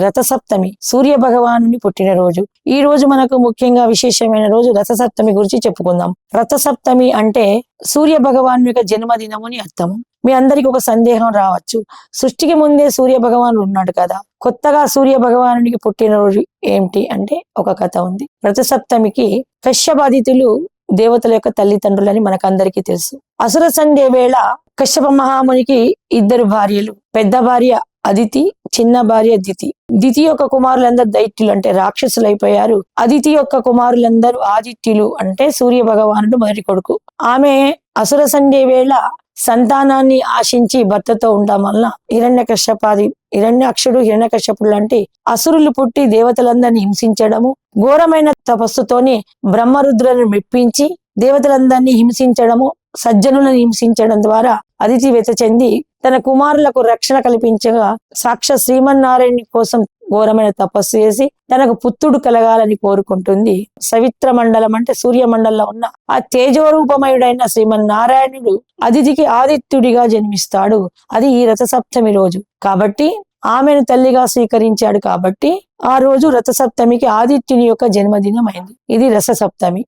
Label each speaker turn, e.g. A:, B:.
A: రథసప్తమి సూర్య భగవానుని పుట్టినరోజు. ఈ రోజు మనకు ముఖ్యంగా విశేషమైన రోజు రథసప్తమి గురించి చెప్పుకుందాం. రథసప్తమి అంటే సూర్య భగవాను యొక్క జన్మదినముని అర్థం. మీ అందరికి ఒక సందేహం రావచ్చు, సృష్టికి ముందే సూర్య భగవానుడు ఉన్నాడు కదా, కొత్తగా సూర్య భగవానునికి పుట్టినరోజు ఏమిటి అంటే ఒక కథ ఉంది. రథసప్తమికి కశ్యపాదితులు దేవతల యొక్క తల్లిదండ్రులని మనకందరికీ తెలుసు. అసుర సంధ్య వేళ కశ్యప మహామునికి ఇద్దరు భార్యలు, పెద్ద భార్య అదితి, చిన్న భార్య దితి. దితి యొక్క కుమారులందరూ దైత్యులు అంటే రాక్షసులు అయిపోయారు. అదితి యొక్క కుమారులందరూ ఆదిత్యులు అంటే సూర్య భగవానుడు మొదటి కొడుకు. ఆమె అసుర సంధ్య వేళ సంతానాన్ని ఆశించి భర్తతో ఉండడం వల్ల హిరణ్యాక్షుడు హిరణ్యకశ్యపుడు లాంటి అసురులు పుట్టి దేవతలందరినీ హింసించడము, ఘోరమైన తపస్సుతోని బ్రహ్మరుద్రులను మెప్పించి దేవతలందరినీ హింసించడము, సజ్జనులను హింసించడం ద్వారా అదితి వెత చెంది తన కుమారులకు రక్షణ కల్పించగా సాక్షాత్ శ్రీమన్నారాయణ కోసం ఘోరమైన తపస్సు చేసి తనకు పుత్రుడు కలగాలని కోరుకుంటుంది. సవిత్ర మండలం అంటే సూర్య మండలంలో ఉన్న ఆ తేజోరూపమయుడైన శ్రీమన్నారాయణుడు అదితికి ఆదిత్యుడిగా జన్మిస్తాడు. అది ఈ రథసప్తమి రోజు కాబట్టి ఆమెను తల్లిగా స్వీకరించాడు. కాబట్టి ఆ రోజు రథసప్తమికి ఆదిత్యుని యొక్క జన్మదినం అయింది. ఇది రథసప్తమి.